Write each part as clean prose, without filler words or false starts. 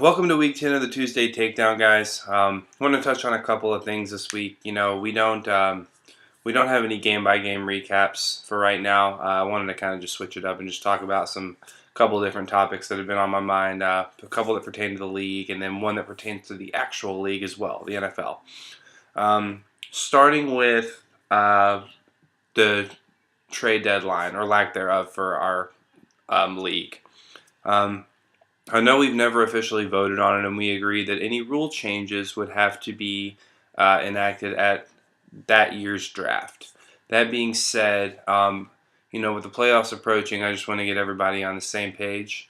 Welcome to week 10 of the Tuesday Takedown, guys. I want to touch on a couple of things this week. We don't have any game-by-game recaps for right now. I wanted to kind of just switch it up and just talk about some couple of different topics that have been on my mind. A couple that pertain to the league, and then one that pertains to the actual league as well, the NFL. Starting with the trade deadline, or lack thereof, for our league. I know we've never officially voted on it, and we agreed that any rule changes would have to be enacted at that year's draft. That being said, with the playoffs approaching, I just want to get everybody on the same page.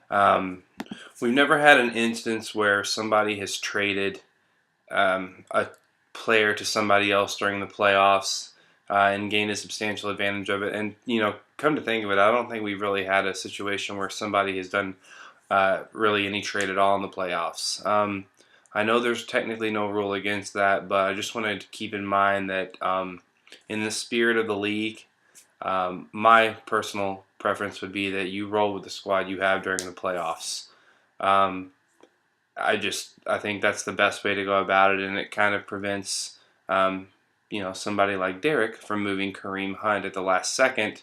We've never had an instance where somebody has traded a player to somebody else during the playoffs and gained a substantial advantage of it. And, come to think of it, I don't think we've really had a situation where somebody has done really any trade at all in the playoffs. I know there's technically no rule against that, but I just wanted to keep in mind that in the spirit of the league, my personal preference would be that you roll with the squad you have during the playoffs. I think that's the best way to go about it, and it kind of prevents somebody like Derek from moving Kareem Hunt at the last second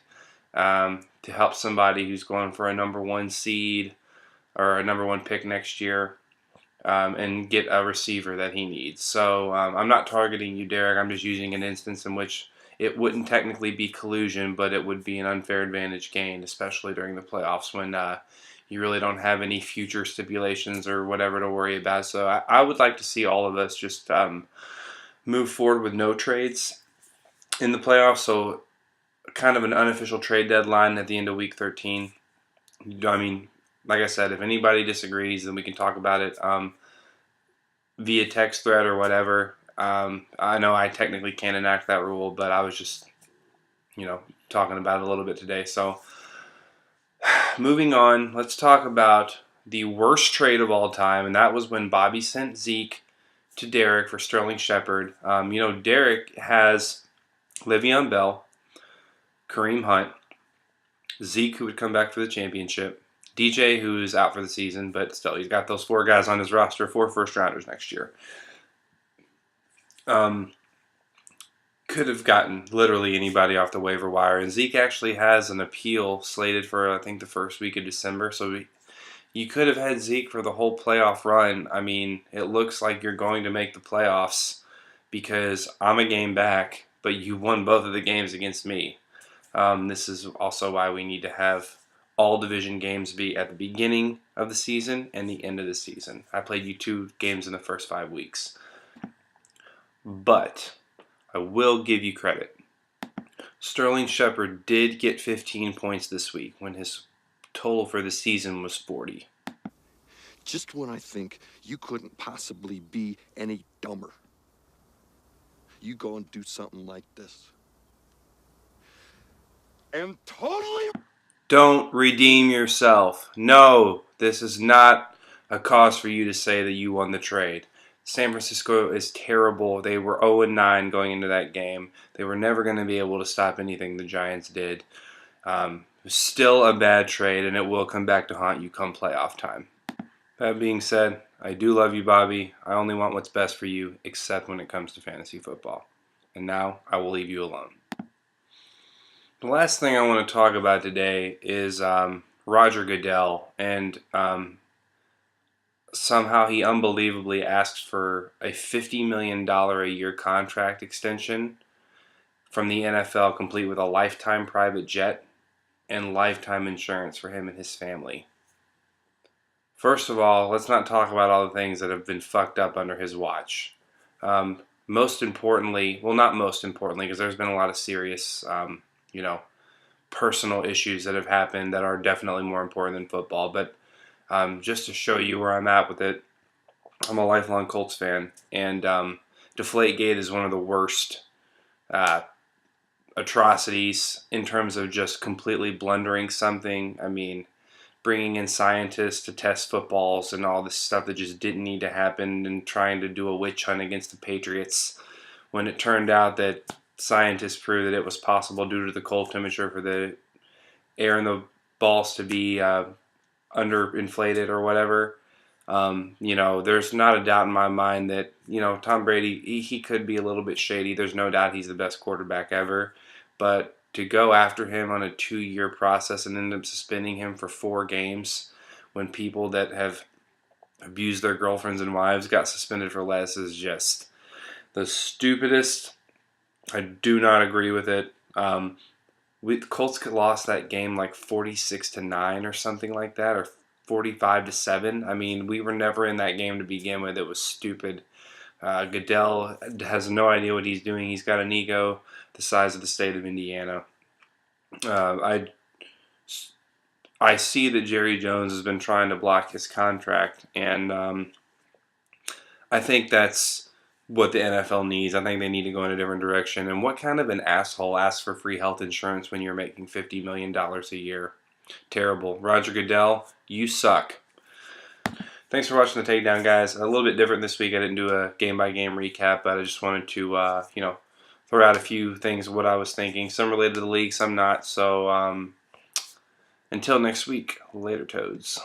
to help somebody who's going for a number one seed or a number one pick next year and get a receiver that he needs. So I'm not targeting you, Derek. I'm just using an instance in which it wouldn't technically be collusion, but it would be an unfair advantage gained, especially during the playoffs when you really don't have any future stipulations or whatever to worry about. So I would like to see all of us just move forward with no trades in the playoffs. So kind of an unofficial trade deadline at the end of week 13. Like I said, if anybody disagrees, then we can talk about it via text thread or whatever. I know I technically can't enact that rule, but I was just, talking about it a little bit today. So moving on, let's talk about the worst trade of all time, and that was when Bobby sent Zeke to Derek for Sterling Shepard. Derek has Le'Veon Bell, Kareem Hunt, Zeke, who would come back for the championship, DJ, who's out for the season, but still, he's got those 4 guys on his roster, 4 first-rounders next year. Could have gotten literally anybody off the waiver wire, and Zeke actually has an appeal slated for, I think, the first week of December, so you could have had Zeke for the whole playoff run. I mean, it looks like you're going to make the playoffs because I'm a game back, but you won both of the games against me. This is also why we need to have all division games be at the beginning of the season and the end of the season. I played you 2 games in the first 5 weeks. But I will give you credit. Sterling Shepard did get 15 points this week when his total for the season was 40. Just when I think you couldn't possibly be any dumber, you go and do something like this. And totally... Don't redeem yourself. No, this is not a cause for you to say that you won the trade. San Francisco is terrible. They were 0-9 going into that game. They were never going to be able to stop anything the Giants did. Still a bad trade, and it will come back to haunt you come playoff time. That being said, I do love you, Bobby. I only want what's best for you, except when it comes to fantasy football. And now I will leave you alone. The last thing I want to talk about today is Roger Goodell, and somehow he unbelievably asked for a $50 million a year contract extension from the NFL, complete with a lifetime private jet and lifetime insurance for him and his family. First of all, let's not talk about all the things that have been fucked up under his watch. Most importantly, well, not most importantly, because there's been a lot of serious personal issues that have happened that are definitely more important than football. But just to show you where I'm at with it, I'm a lifelong Colts fan, and Deflategate is one of the worst atrocities in terms of just completely blundering something. I mean, bringing in scientists to test footballs and all this stuff that just didn't need to happen, and trying to do a witch hunt against the Patriots when it turned out that scientists proved that it was possible due to the cold temperature for the air in the balls to be underinflated or whatever. There's not a doubt in my mind that, Tom Brady, he could be a little bit shady. There's no doubt he's the best quarterback ever. But to go after him on a 2-year process and end up suspending him for 4 games when people that have abused their girlfriends and wives got suspended for less is just the stupidest. I do not agree with it. The Colts lost that game like 46-9 or something like that, or 45-7. I mean, we were never in that game to begin with. It was stupid. Goodell has no idea what he's doing. He's got an ego the size of the state of Indiana. I see that Jerry Jones has been trying to block his contract, and I think that's what the NFL needs. I think they need to go in a different direction. And what kind of an asshole asks for free health insurance when you're making $50 million a year? Terrible. Roger Goodell, you suck. Thanks for watching the Takedown, guys. A little bit different this week. I didn't do a game-by-game recap, but I just wanted to, throw out a few things of what I was thinking. Some related to the league, some not. So until next week, later, Toads.